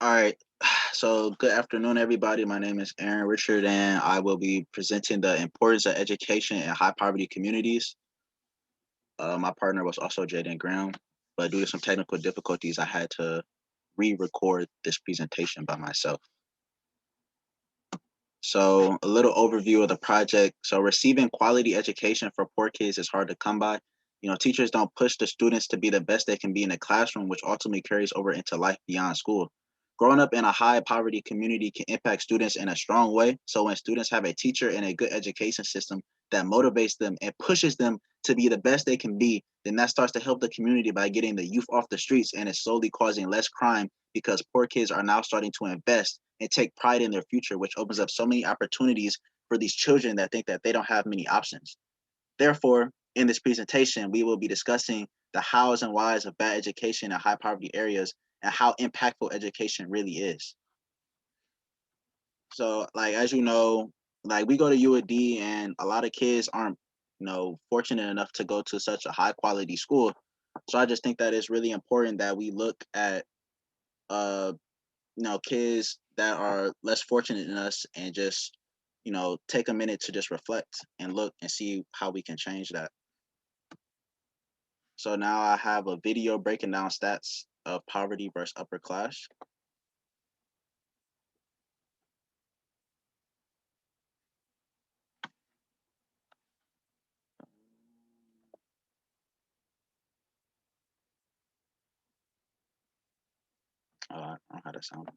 All right. So, good afternoon, everybody. My name is Aaron Richard, and I will be presenting the importance of education in high poverty communities. My partner was also Jaden Graham, but due to some technical difficulties, I had to re record this presentation by myself. So, a little overview of the project. So, receiving quality education for poor kids is hard to come by. Teachers don't push the students to be the best they can be in the classroom, which ultimately carries over into life beyond school. Growing up in a high poverty community can impact students in a strong way. So, when students have a teacher and a good education system that motivates them and pushes them to be the best they can be, then that starts to help the community by getting the youth off the streets, and it's slowly causing less crime because poor kids are now starting to invest and take pride in their future, which opens up so many opportunities for these children that think that they don't have many options. Therefore, in this presentation, we will be discussing the hows and whys of bad education in high poverty areas and how impactful education really is. So, like as you know, like we go to UAD, and a lot of kids aren't, fortunate enough to go to such a high quality school. So I just think that it's really important that we look at uh kids that are less fortunate than us and just take a minute to just reflect and look and see how we can change that. So now I have a video breaking down stats of poverty versus upper class. I don't know how to sound.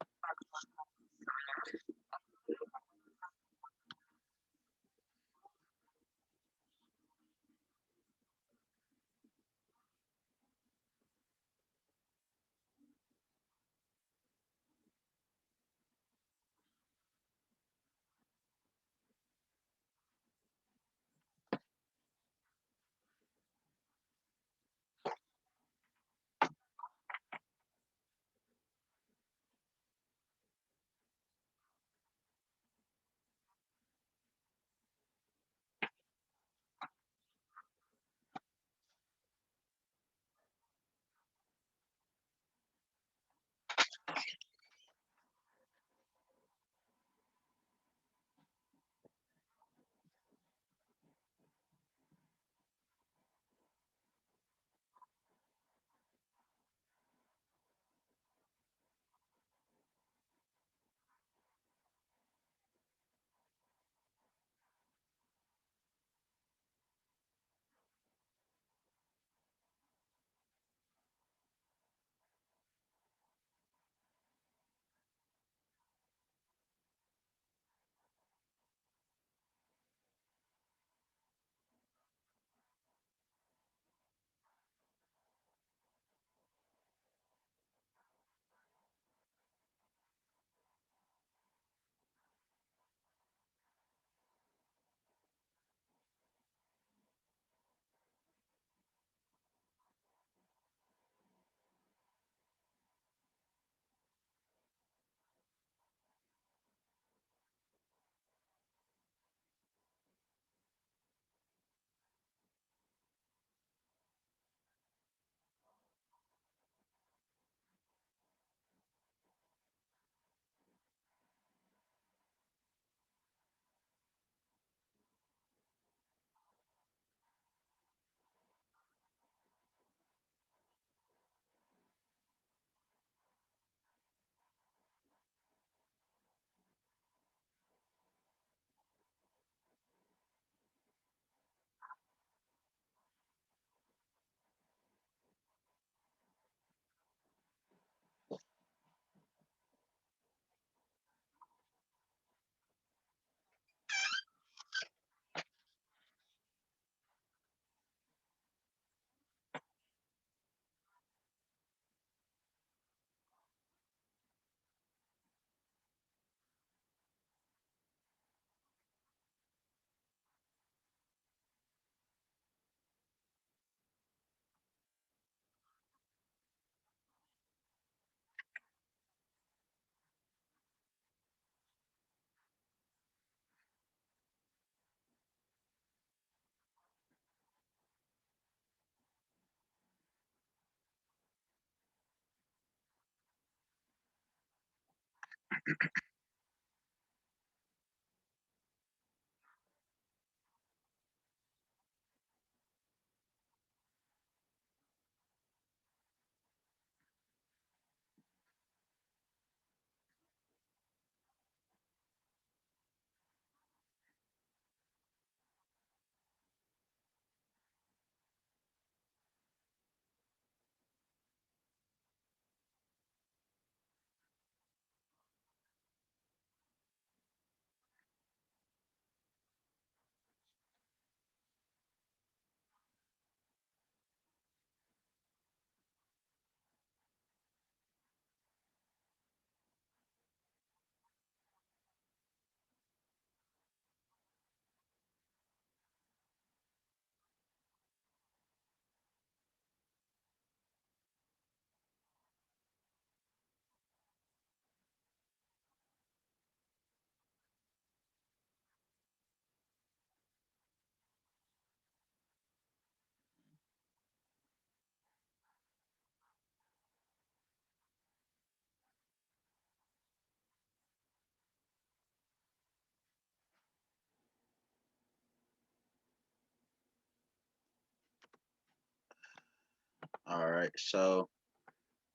All right. So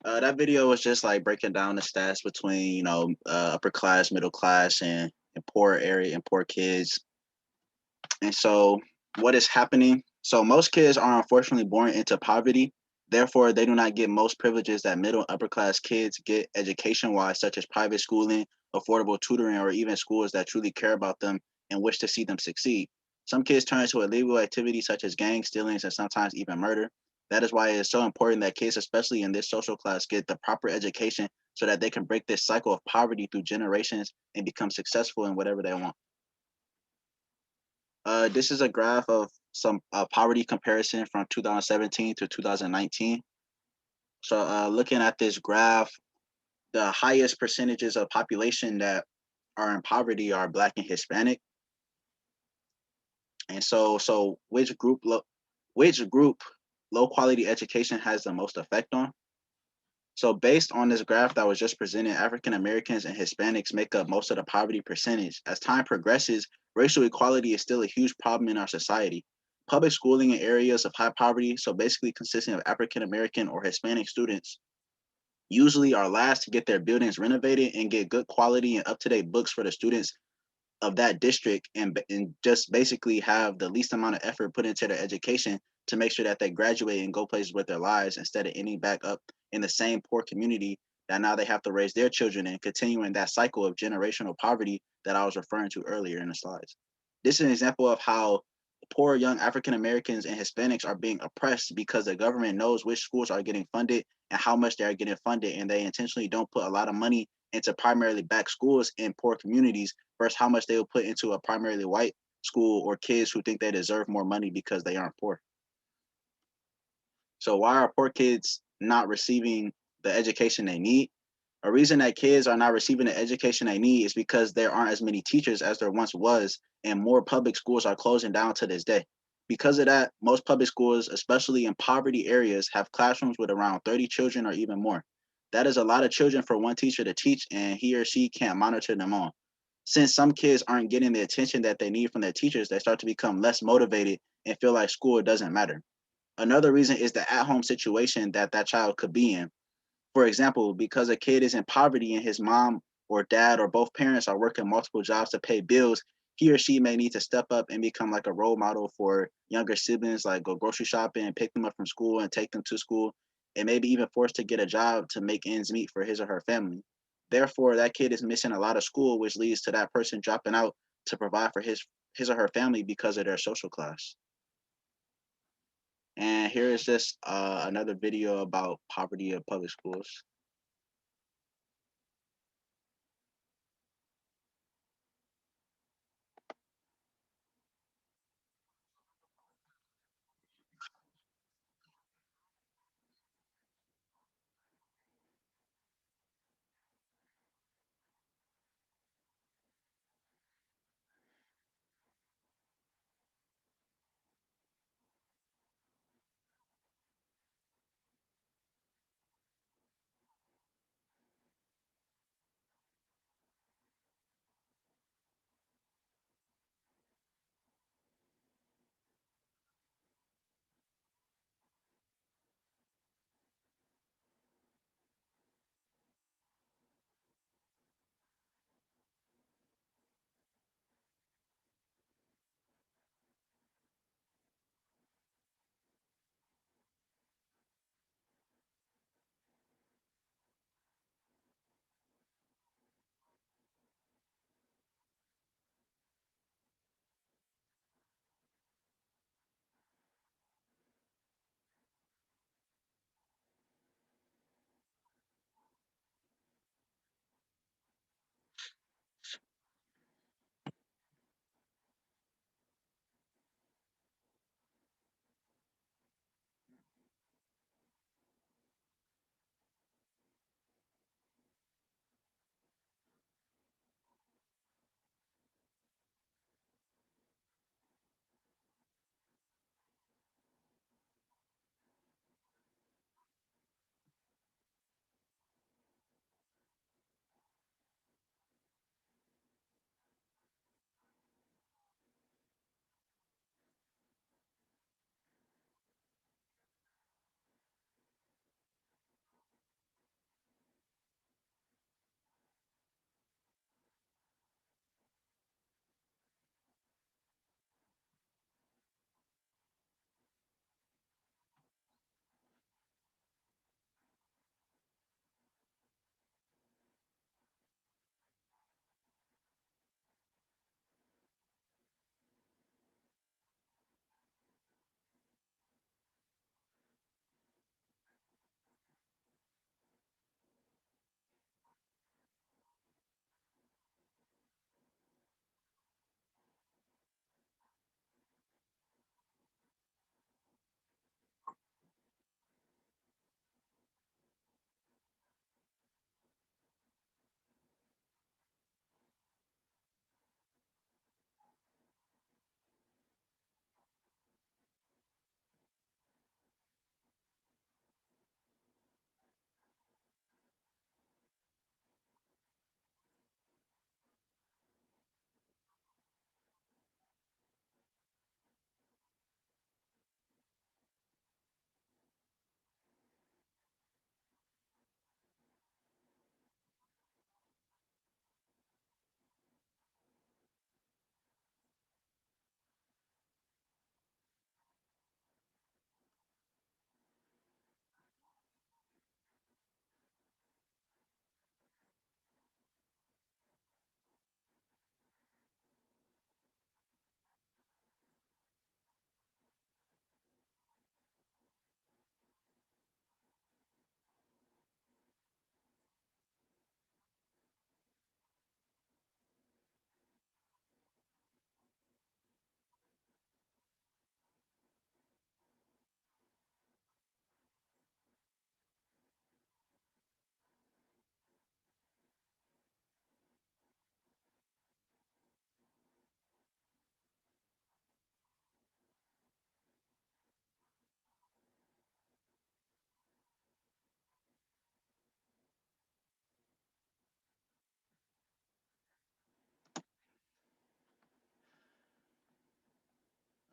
that video was just like breaking down the stats between upper class, middle class, and poor area and poor kids. And so what is happening? So most kids are unfortunately born into poverty. Therefore, they do not get most privileges that middle upper class kids get education wise, such as private schooling, affordable tutoring, or even schools that truly care about them and wish to see them succeed. Some kids turn to illegal activities such as gang stealings and sometimes even murder. That is why it is so important that kids, especially in this social class, get the proper education so that they can break this cycle of poverty through generations and become successful in whatever they want. This is a graph of some poverty comparison from 2017 to 2019. So, looking at this graph, the highest percentages of population that are in poverty are Black and Hispanic. And so which group low quality education has the most effect on? So, based on this graph that was just presented, African Americans and Hispanics make up most of the poverty percentage. As time progresses, racial equality is still a huge problem in our society. Public schooling in areas of high poverty, so basically consisting of African American or Hispanic students, usually are last to get their buildings renovated and get good quality and up to date books for the students of that district, and just basically have the least amount of effort put into their education to make sure that they graduate and go places with their lives instead of ending back up in the same poor community that now they have to raise their children and continuing that cycle of generational poverty that I was referring to earlier in the slides. This is an example of how poor young African Americans and Hispanics are being oppressed because the government knows which schools are getting funded and how much they are getting funded, and they intentionally don't put a lot of money into primarily black schools in poor communities versus how much they will put into a primarily white school or kids who think they deserve more money because they aren't poor. So why are poor kids not receiving the education they need? A reason that kids are not receiving the education they need is because there aren't as many teachers as there once was, and more public schools are closing down to this day. Because of that, most public schools, especially in poverty areas, have classrooms with around 30 children or even more. That is a lot of children for one teacher to teach, and he or she can't monitor them all. Since some kids aren't getting the attention that they need from their teachers, they start to become less motivated and feel like school doesn't matter. Another reason is the at home situation that that child could be in. For example, because a kid is in poverty and his mom or dad or both parents are working multiple jobs to pay bills, he or she may need to step up and become like a role model for younger siblings, like go grocery shopping and pick them up from school and take them to school, and maybe even forced to get a job to make ends meet for his or her family. Therefore, that kid is missing a lot of school, which leads to that person dropping out to provide for his or her family because of their social class. And here is just another video about poverty of public schools.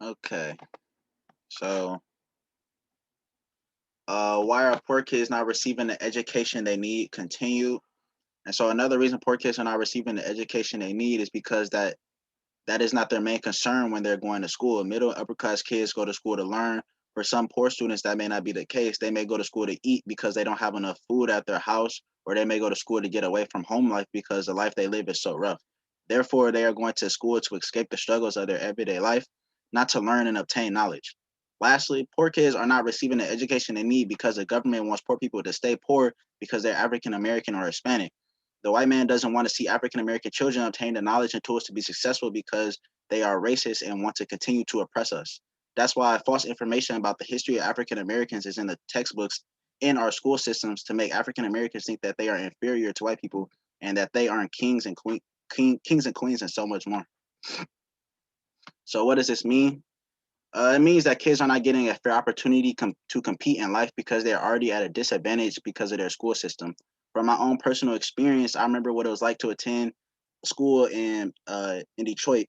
Okay. So, why are poor kids not receiving the education they need? Continue. And so another reason poor kids are not receiving the education they need is because that is not their main concern when they're going to school. Middle and upper class kids go to school to learn. For some poor students, that may not be the case. They may go to school to eat because they don't have enough food at their house, or they may go to school to get away from home life because the life they live is so rough. Therefore, they are going to school to escape the struggles of their everyday life, not to learn and obtain knowledge. Lastly, poor kids are not receiving the education they need because the government wants poor people to stay poor because they're African American or Hispanic. The white man doesn't want to see African American children obtain the knowledge and tools to be successful because they are racist and want to continue to oppress us. That's why false information about the history of African Americans is in the textbooks in our school systems to make African Americans think that they are inferior to white people and that they aren't kings and queens and so much more. So what does this mean? It means that kids are not getting a fair opportunity to compete in life because they're already at a disadvantage because of their school system. From my own personal experience, I remember what it was like to attend school in Detroit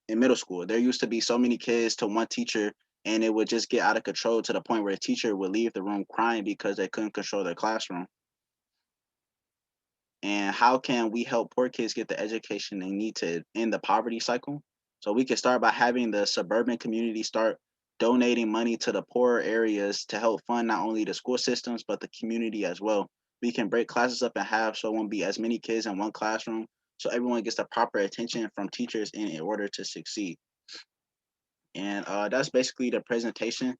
in middle school. There used to be so many kids to one teacher, and it would just get out of control to the point where the teacher would leave the room crying because they couldn't control their classroom. And how can we help poor kids get the education they need to end the poverty cycle? So we can start by having the suburban community start donating money to the poorer areas to help fund not only the school systems but the community as well. We can break classes up in half so it won't be as many kids in one classroom, so everyone gets the proper attention from teachers in order to succeed. And that's basically the presentation.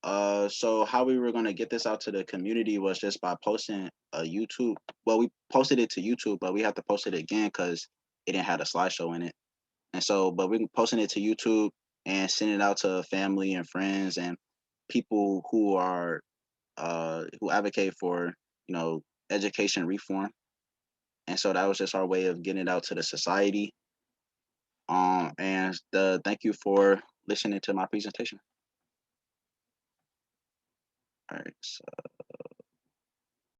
So how we were gonna get this out to the community was just by posting a YouTube. Well, we posted it to YouTube, but we have to post it again because it didn't have a slideshow in it. And so, but we're posting it to YouTube and sending it out to family and friends and people who advocate for education reform. And so that was just our way of getting it out to the society. And thank you for listening to my presentation. All right. So